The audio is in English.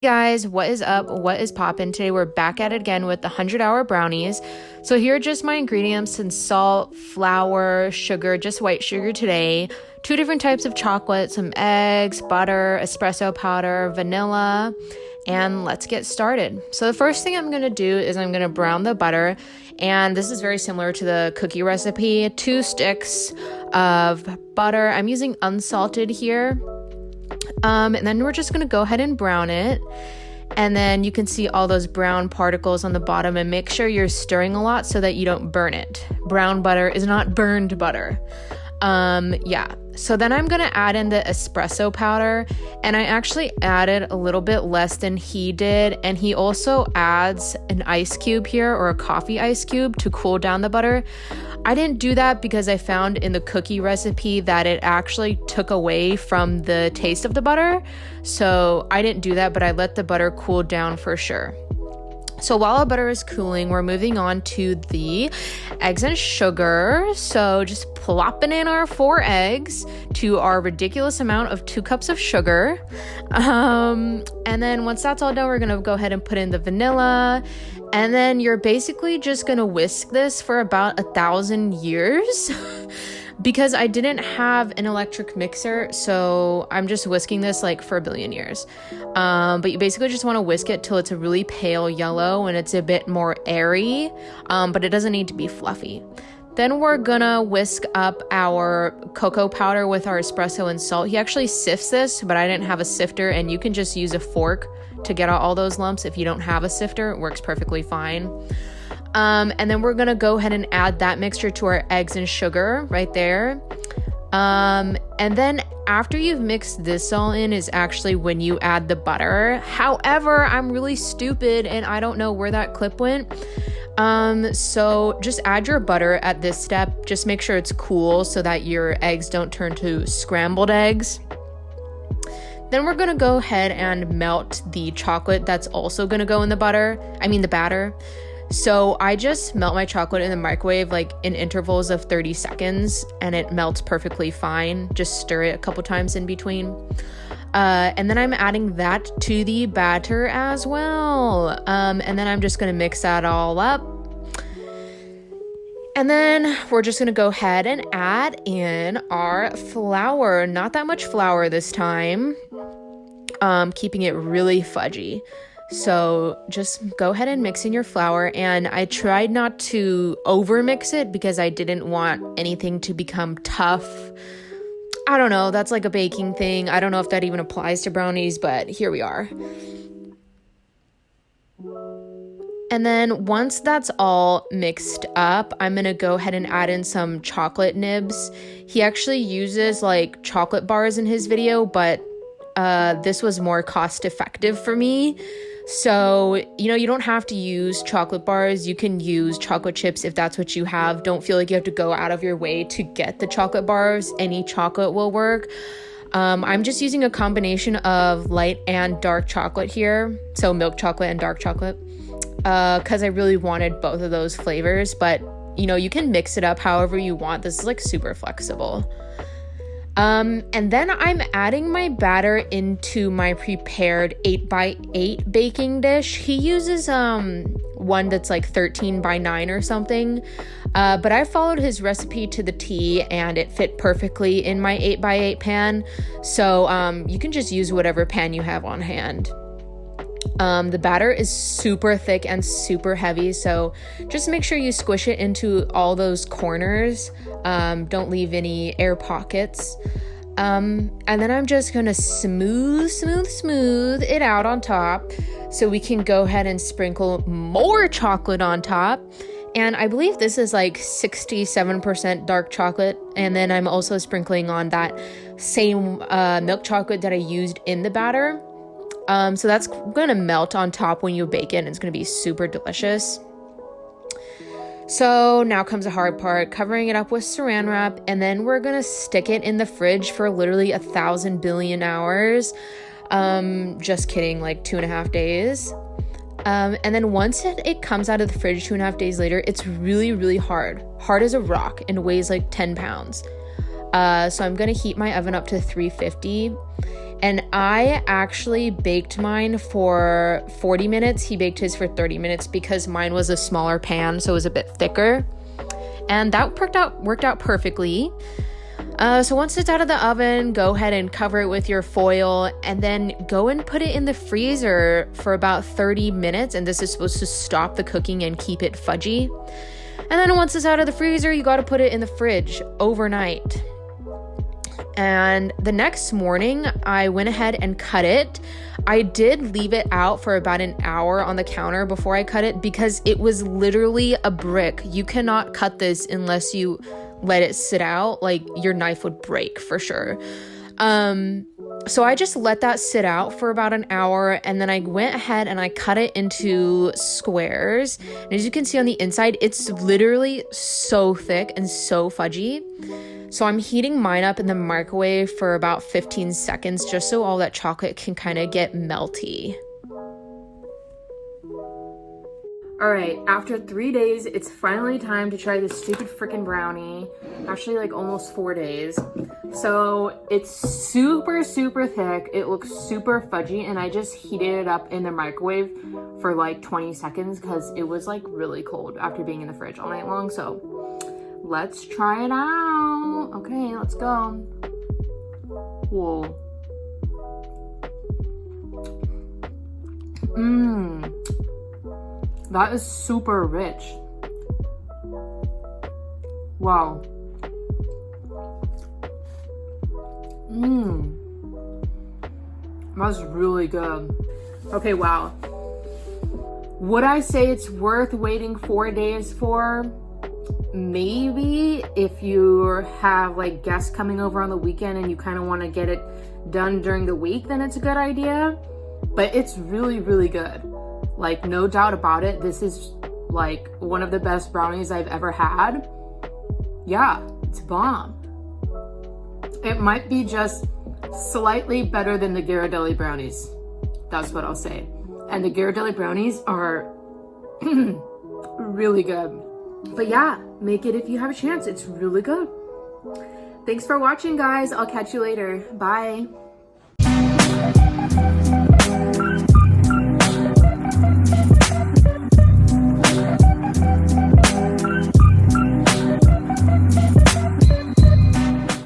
Guys, what is up? What is poppin'? Today we're back at it again with the 100-hour brownies. So here are just my ingredients: and salt, flour, sugar, just white sugar today, 2 different types of chocolate, some eggs, butter, espresso powder, vanilla, and let's get started. So the first thing I'm gonna do is I'm gonna brown the butter, and this is very similar to the cookie recipe. 2 sticks of butter. I'm using unsalted here. And then we're just going to go ahead and brown it. And then you can see all those brown particles on the bottom, and make sure you're stirring a lot so that you don't burn it. Brown butter is not burned butter. Yeah. So then I'm going to add in the espresso powder, and I actually added a little bit less than he did. And he also adds an ice cube here, or a coffee ice cube, to cool down the butter. I didn't do that because I found in the cookie recipe that it actually took away from the taste of the butter. So I didn't do that, but I let the butter cool down for sure. So while our butter is cooling, we're moving on to the eggs and sugar. So just plopping in our 4 eggs to our ridiculous amount of 2 cups of sugar. And then once that's all done, we're going to go ahead and put in the vanilla. And then you're basically just going to whisk this for about 1,000 years. Because I didn't have an electric mixer, so I'm just whisking this like for 1 billion years. But you basically just want to whisk it till it's a really pale yellow and it's a bit more airy, but it doesn't need to be fluffy. Then we're gonna whisk up our cocoa powder with our espresso and salt. He actually sifts this, but I didn't have a sifter, and you can just use a fork to get out all those lumps. If you don't have a sifter, it works perfectly fine. And then we're gonna go ahead and add that mixture to our eggs and sugar right there. And then after you've mixed this all in is actually when you add the butter. However, I'm really stupid and I don't know where that clip went. So just add your butter at this step. Just make sure it's cool so that your eggs don't turn to scrambled eggs. Then we're gonna go ahead and melt the chocolate that's also gonna go in the batter. So I just melt my chocolate in the microwave like in intervals of 30 seconds, and it melts perfectly fine. Just stir it a couple times in between. And then I'm adding that to the batter as well. And then I'm just gonna mix that all up. And then we're just gonna go ahead and add in our flour. Not that much flour this time. Keeping it really fudgy. So just go ahead and mix in your flour, and I tried not to over mix it because I didn't want anything to become tough. I don't know, that's like a baking thing. I don't know if that even applies to brownies, but here we are. And then once that's all mixed up, I'm gonna go ahead and add in some chocolate nibs. He actually uses like chocolate bars in his video, but this was more cost effective for me. So, you don't have to use chocolate bars. You can use chocolate chips if that's what you have. Don't feel like you have to go out of your way to get the chocolate bars. Any chocolate will work. I'm just using a combination of light and dark chocolate here. So milk chocolate and dark chocolate. Because I really wanted both of those flavors. But, you can mix it up however you want. This is like super flexible. And then I'm adding my batter into my prepared 8x8 baking dish. He uses one that's like 13x9 or something, but I followed his recipe to the T, and it fit perfectly in my 8x8 pan. So you can just use whatever pan you have on hand. The batter is super thick and super heavy, so just make sure you squish it into all those corners. Don't leave any air pockets. And then I'm just gonna smooth it out on top, so we can go ahead and sprinkle more chocolate on top. And I believe this is like 67% dark chocolate. And then I'm also sprinkling on that same milk chocolate that I used in the batter. So that's gonna melt on top when you bake it, and it's gonna be super delicious. So now comes the hard part, covering it up with saran wrap, and then we're gonna stick it in the fridge for literally 1,000 billion hours. Just kidding, like 2.5 days. And then once it comes out of the fridge 2.5 days later, it's really, really hard as a rock, and weighs like 10 pounds. So I'm gonna heat my oven up to 350. And I actually baked mine for 40 minutes. He baked his for 30 minutes because mine was a smaller pan, so it was a bit thicker. And that worked out perfectly. So once it's out of the oven, go ahead and cover it with your foil and then go and put it in the freezer for about 30 minutes. And this is supposed to stop the cooking and keep it fudgy. And then once it's out of the freezer, you got to put it in the fridge overnight. And the next morning, I went ahead and cut it. I did leave it out for about an hour on the counter before I cut it because it was literally a brick. You cannot cut this unless you let it sit out. Like, your knife would break for sure. So I just let that sit out for about an hour, and then I went ahead and I cut it into squares. And as you can see on the inside, it's literally so thick and so fudgy. So I'm heating mine up in the microwave for about 15 seconds just so all that chocolate can kind of get melty. All right, after 3 days, it's finally time to try this stupid freaking brownie. Actually, like almost 4 days. So it's super, super thick. It looks super fudgy, and I just heated it up in the microwave for like 20 seconds because it was like really cold after being in the fridge all night long. So let's try it out. Okay, let's go. Whoa. That is super rich. Wow. That's really good. Okay, wow. Would I say it's worth waiting 4 days for? Maybe if you have like guests coming over on the weekend and you kind of want to get it done during the week, then it's a good idea. But it's really, really good. Like, no doubt about it. This is like one of the best brownies I've ever had. Yeah, it's bomb. It might be just slightly better than the Ghirardelli brownies. That's what I'll say. And the Ghirardelli brownies are really good. But yeah, make it if you have a chance. It's really good. Thanks for watching, guys. I'll catch you later. Bye.